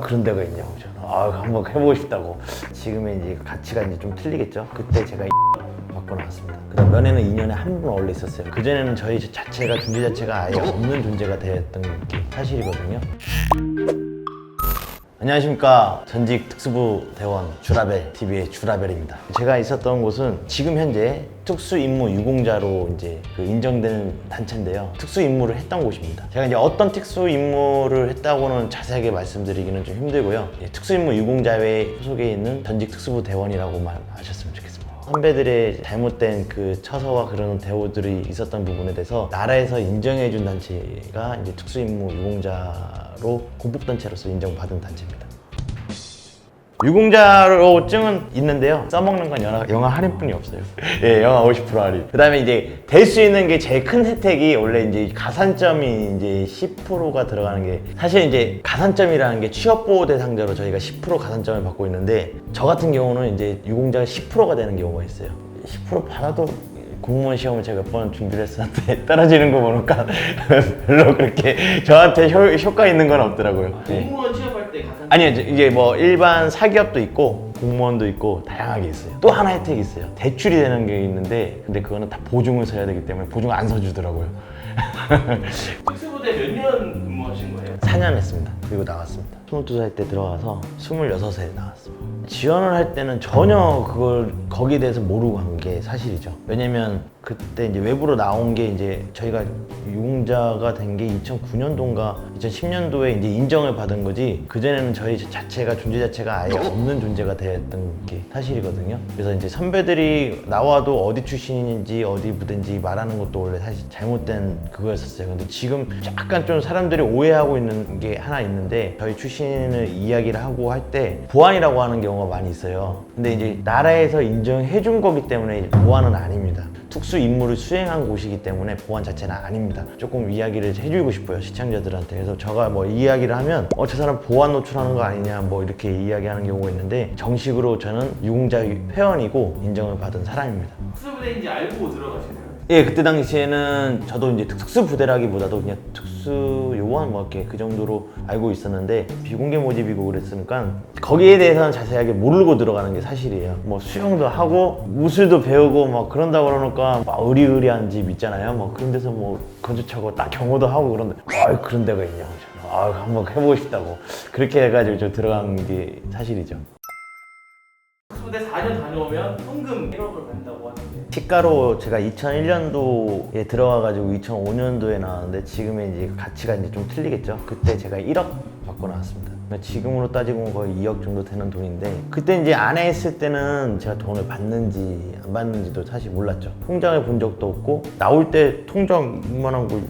그런 데가 있냐고 저는 한번 해보고 싶다고. 지금의 이제 가치가 이제 좀 틀리겠죠. 그때 제가 받고 나왔습니다. 그다음 면회는 2년에 한 번 원래 있었어요. 그전에는 저희 자체가 존재 자체가 아예 없는 존재가 되었던 게 사실이거든요. 안녕하십니까. 전직 특수부 대원 주라벨 TV의 주라벨입니다. 제가 있었던 곳은 지금 현재 특수임무 유공자로 이제 인정되는 단체인데요. 특수임무를 했던 곳입니다. 제가 이제 어떤 특수임무를 했다고는 자세하게 말씀드리기는 좀 힘들고요. 특수임무 유공자회 소속에 있는 전직 특수부 대원이라고만 아셨으면 좋겠습니다. 선배들의 잘못된 그 처서와 그런 대우들이 있었던 부분에 대해서 나라에서 인정해준 단체가 이제 특수임무 유공자로 공복단체로서 인정받은 단체입니다. 유공자로증은 있는데요. 써먹는 건 영화 할인뿐이 없어요. 예, 영화 50% 할인. 그 다음에 이제 될 수 있는 게 제일 큰 혜택이 원래 이제 가산점이 이제 10%가 들어가는 게, 사실 이제 가산점이라는 게 취업보호 대상자로 저희가 10% 가산점을 받고 있는데, 저 같은 경우는 이제 유공자가 10%가 되는 경우가 있어요. 10% 받아도 공무원 시험을 제가 몇 번 준비를 했었는데 떨어지는 거 보니까 별로 그렇게 저한테 효과 있는 건 없더라고요. 공무원 취업할 때 가산... 아니요, 이게 뭐 일반 사기업도 있고 공무원도 있고 다양하게 있어요. 또 하나 혜택이 있어요. 대출이 되는 게 있는데, 근데 그거는 다 보증을 서야 되기 때문에 보증을 안 서주더라고요. 특수부대 몇 년 근무하신 거예요? 4년 했습니다. 그리고 나왔습니다. 22살 때 들어가서 26살에 나왔습니다. 지원을 할 때는 전혀 거기에 대해서 모르고 간 게 사실이죠. 왜냐면 그때 이제 외부로 나온 게 이제 저희가 유공자가 된 게 2009년도인가 2010년도에 이제 인정을 받은 거지, 그전에는 저희 자체가 존재 자체가 아예 없는 존재가 되었던 게 사실이거든요. 그래서 이제 선배들이 나와도 어디 출신인지 어디 부대인지 말하는 것도 원래 사실 잘못된 그거였었어요. 근데 지금 약간 좀 사람들이 오해하고 있는 게 하나 있는데, 저희 출신을 이야기를 하고 할 때 보안이라고 하는 경우가 많이 있어요. 근데 이제 나라에서 인정해 준 거기 때문에 보안은 아닙니다. 특수 임무를 수행한 곳이기 때문에 보안 자체는 아닙니다. 조금 이야기를 해주고 싶어요, 시청자들한테. 그래서 제가 뭐 이야기를 하면 저 사람 보안 노출하는 거 아니냐 뭐 이렇게 이야기하는 경우가 있는데, 정식으로 저는 유공자 회원이고 인정을 받은 사람입니다. 특수부대인지 알고 들어가시나요? 예, 그때 당시에는 저도 이제 특수부대라기보다도 그냥 특수요원 뭐 이렇게 그 정도로 알고 있었는데, 비공개 모집이고 그랬으니까 거기에 대해서는 자세하게 모르고 들어가는 게 사실이에요. 뭐 수영도 하고 무술도 배우고 막 그런다 그러니까 막 의리의리한 집 있잖아요. 뭐 그런 데서 뭐 건조차고 딱 경호도 하고 그런데 그런 데가 있냐고 저는 한번 해보고 싶다고 그렇게 해가지고 저 들어간 게 사실이죠. 특수부대 4년 다녀오면 현금 1억을 받는다고 하는데, 시가로 제가 2001년도에 들어가가지고 2005년도에 나왔는데, 지금의 이제 가치가 이제 좀 틀리겠죠. 그때 제가 1억 받고 나왔습니다. 지금으로 따지면 거의 2억 정도 되는 돈인데, 그때 이제 안에 있을 때는 제가 돈을 받는지 안 받는지도 사실 몰랐죠. 통장을 본 적도 없고, 나올 때 통장 이만한 거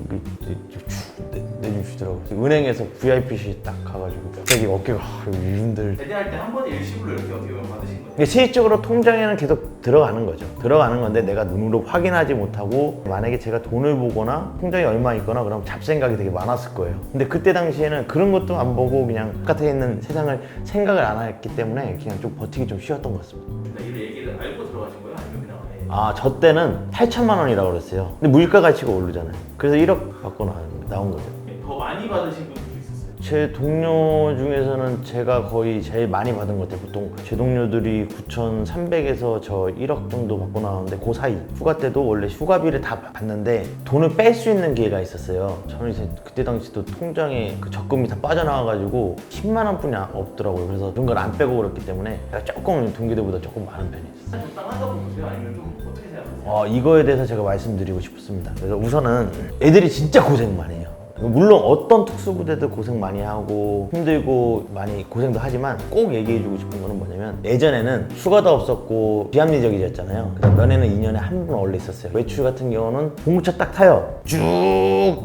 내주시더라고요. 은행에서 VIP실 딱 가가지고 갑자기 어깨가 이분들 제대할 때 한 번에 일시불로 이렇게 어떻게 보면 받으신 거예요? 근데 실질적으로 통장에는 계속 들어가는 거죠. 들어가는 건데 내가 눈으로 확인하지 못하고, 만약에 제가 돈을 보거나 통장에 얼마 있거나 그러면 잡생각이 되게 많았을 거예요. 근데 그때 당시에는 그런 것도 안 보고 그냥 바깥에 있는 세상을 생각을 안 했기 때문에 그냥 좀 버티기 좀 쉬웠던 것 같습니다. 이 얘기를 알고 들어가신 거예요? 아니면 그냥 저 때는 8천만 원이라고 그랬어요. 근데 물가 가치가 오르잖아요. 그래서 1억 받고 나온 거죠. 더 많이 받으신 분들도 있었어요? 제 동료 중에서는 제가 거의 제일 많이 받은 것 같아요. 보통 제 동료들이 9,300에서 저 1억 정도 받고 나왔는데, 그 사이 휴가 때도 원래 휴가비를 다 받는데 돈을 뺄 수 있는 기회가 있었어요. 저는 이제 그때 당시도 통장에 그 적금이 다 빠져나와가지고 10만 원뿐이 없더라고요. 그래서 그런 걸 안 빼고 그랬기 때문에 제가 조금 동기들보다 조금 많은 편이었어요. 적당하다고 보세요? 아니면 좀 어떻게 생각하세요? 이거에 대해서 제가 말씀드리고 싶습니다. 그래서 우선은 애들이 진짜 고생 많이 해요. 물론 어떤 특수부대도 고생 많이 하고 힘들고 많이 고생도 하지만, 꼭 얘기해주고 싶은 거는 뭐냐면, 예전에는 휴가도 없었고 비합리적이었잖아요. 그다음 면회는 2년에 한 번 원래 있었어요. 외출 같은 경우는 봉구차 딱 타요. 쭉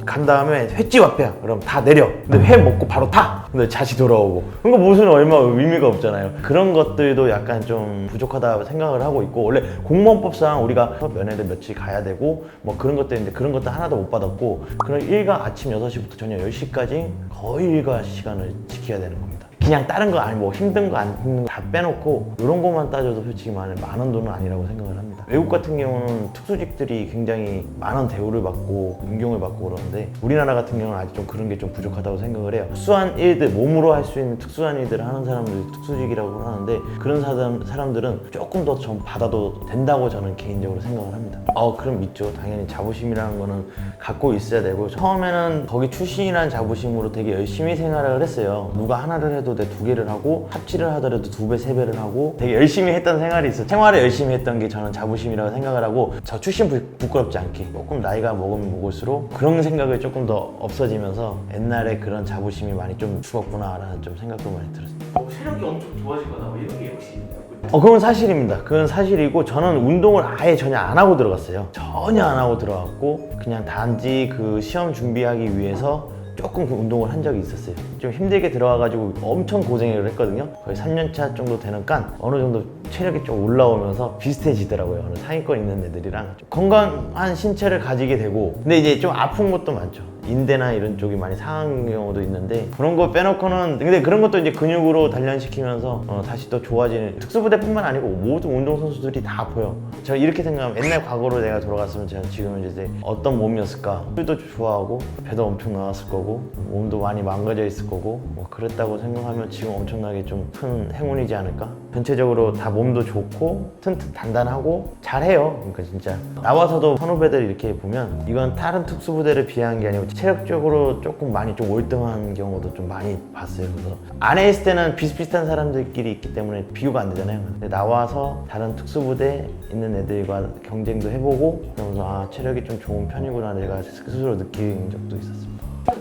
간 다음에 횟집 앞이야. 그럼 다 내려. 근데 회 먹고 바로 타. 근데 다시 돌아오고. 그러니까 무슨 얼마 의미가 없잖아요. 그런 것들도 약간 좀 부족하다 생각을 하고 있고, 원래 공무원법상 우리가 면회를 며칠 가야 되고 뭐 그런 것들인데, 그런 것도 하나도 못 받았고, 그런 일과 아침 6시부터 저녁 10시까지 거의 일과 시간을 지켜야 되는 겁니다. 그냥 다른 거 아니 뭐 힘든 거 안 힘든 거 다 빼놓고 이런 것만 따져도 솔직히 만 원 돈은 아니라고 생각을 합니다. 외국 같은 경우는 특수직들이 굉장히 많은 대우를 받고 존경을 받고 그러는데 우리나라 같은 경우는 아직 좀 그런 게 좀 부족하다고 생각을 해요. 특수한 일들, 몸으로 할 수 있는 특수한 일들을 하는 사람들이 특수직이라고 하는데 그런 사람들은 조금 더 좀 받아도 된다고 저는 개인적으로 생각을 합니다. 그럼 믿죠. 당연히 자부심이라는 거는 갖고 있어야 되고 처음에는 거기 출신이라는 자부심으로 되게 열심히 생활을 했어요. 누가 하나를 해도 내 두 개를 하고 합치를 하더라도 두 배, 세 배를 하고 되게 열심히 했던 생활이 있어요. 생활을 열심히 했던 게 저는 자부심이라고 생각을 하고 저 출신 부끄럽지 않게 조금 나이가 먹으면 먹을수록 그런 생각이 조금 더 없어지면서 옛날에 그런 자부심이 많이 좀 죽었구나라는 좀 생각도 많이 들었어요. 체력이 엄청 좋아지거나 뭐 이런 게 혹시 있나요? 그건 사실입니다. 그건 사실이고 저는 운동을 아예 전혀 안 하고 들어갔어요. 전혀 안 하고 들어갔고 그냥 단지 그 시험 준비하기 위해서 조금 그 운동을 한 적이 있었어요. 좀 힘들게 들어와가지고 엄청 고생을 했거든요. 거의 3년차 정도 되니까 어느 정도 체력이 좀 올라오면서 비슷해지더라고요. 어느 상위권 있는 애들이랑 좀 건강한 신체를 가지게 되고 근데 이제 좀 아픈 것도 많죠. 인대나 이런 쪽이 많이 상한 경우도 있는데 그런 거 빼놓고는 근데 그런 것도 이제 근육으로 단련시키면서 다시 또 좋아지는 특수부대뿐만 아니고 모든 운동선수들이 다 아파요. 제가 이렇게 생각하면 옛날 과거로 내가 돌아갔으면 제가 지금 이제 어떤 몸이었을까. 술도 좋아하고 배도 엄청 나왔을 거고 몸도 많이 망가져 있을 거고 뭐 그랬다고 생각하면 지금 엄청나게 좀 큰 행운이지 않을까. 전체적으로 다 몸도 좋고 튼튼 단단하고 잘해요. 그러니까 진짜 나와서도 선후배들 이렇게 보면 이건 다른 특수부대를 비하한 게 아니고 체력적으로 조금 많이 좀 월등한 경우도 좀 많이 봤어요. 그래서 안에 있을 때는 비슷비슷한 사람들끼리 있기 때문에 비교가 안 되잖아요. 근데 나와서 다른 특수부대 있는 애들과 경쟁도 해보고 그러면서 체력이 좀 좋은 편이구나 내가 스스로 느낀 적도 있었습니다.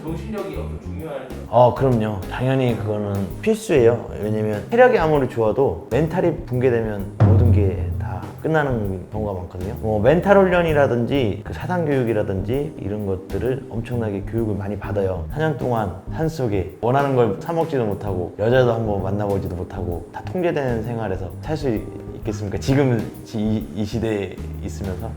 정신력이 엄청 중요한. 그럼요. 당연히 그거는 필수예요. 왜냐면 체력이 아무리 좋아도 멘탈이 붕괴되면 모든 게 다 끝나는 경우가 많거든요. 뭐 멘탈 훈련이라든지 그 사상 교육이라든지 이런 것들을 엄청나게 교육을 많이 받아요. 4년 동안 산속에 원하는 걸 사 먹지도 못하고 여자도 한번 만나보지도 못하고 다 통제되는 생활에서 살 수 있겠습니까? 지금 이 시대에 있으면서.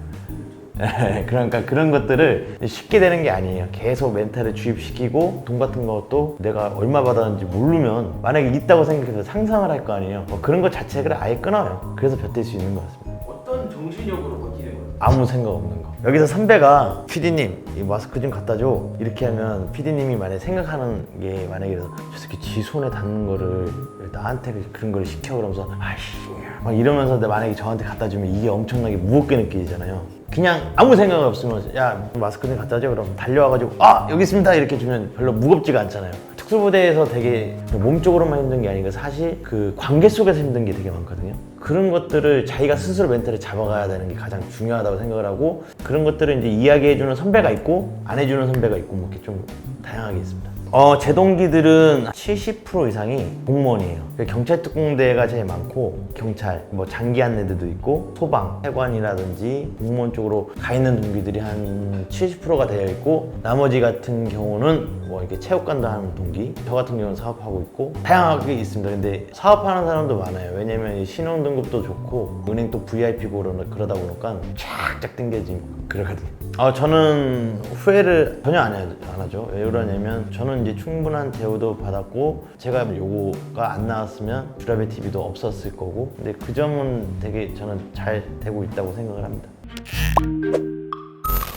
그러니까 그런 것들을 쉽게 되는 게 아니에요. 계속 멘탈을 주입시키고 돈 같은 것도 내가 얼마 받았는지 모르면 만약에 있다고 생각해서 상상을 할 거 아니에요. 그런 것 자체를 아예 끊어요. 그래서 버틸 수 있는 것 같습니다. 어떤 정신력으로 버티는 거예요? 아무 생각 없는 거. 여기서 선배가 PD님 이 마스크 좀 갖다 줘 이렇게 하면 PD님이 만약에 생각하는 게 만약에 저 새끼 지 손에 닿는 거를 나한테 그런 걸 시켜 그러면서 아이씨 막 이러면서 만약에 저한테 갖다 주면 이게 엄청나게 무겁게 느껴지잖아요. 그냥 아무 생각 없으면 야 마스크 좀 갖다 줘 그럼 달려와가지고 여기 있습니다 이렇게 주면 별로 무겁지가 않잖아요. 특수부대에서 되게 몸적으로만 힘든 게 아니고 사실 그 관계 속에서 힘든 게 되게 많거든요. 그런 것들을 자기가 스스로 멘탈을 잡아가야 되는 게 가장 중요하다고 생각을 하고 그런 것들을 이제 이야기해주는 선배가 있고 안 해주는 선배가 있고 뭐 이렇게 좀 다양하게 있습니다. 제 동기들은 70% 이상이 공무원이에요. 경찰 특공대가 제일 많고 경찰, 뭐 장기한 애들도 있고 소방, 해관이라든지 공무원 쪽으로 가 있는 동기들이 한 70%가 되어 있고 나머지 같은 경우는 뭐 이렇게 체육관도 하는 동기, 저 같은 경우는 사업하고 있고 다양하게 있습니다. 근데 사업하는 사람도 많아요. 왜냐면 신용 등급도 좋고 은행 또 VIP고 그러다 보니까 쫙쫙 당겨지고 그러거든요. 저는 후회를 전혀 안 하죠. 왜 그러냐면 저는 이제 충분한 대우도 받았고 제가 요거가 안 나왔으면 주라베 TV도 없었을 거고 근데 그 점은 되게 저는 잘 되고 있다고 생각을 합니다.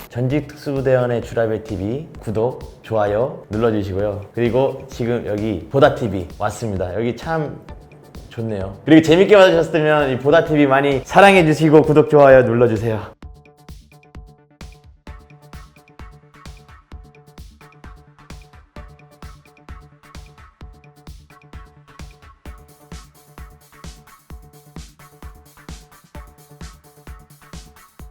전직 특수부대원의 주라베 TV 구독, 좋아요 눌러주시고요. 그리고 지금 여기 보다TV 왔습니다. 여기 참 좋네요. 그리고 재밌게 봐주셨으면 이 보다TV 많이 사랑해주시고 구독, 좋아요 눌러주세요.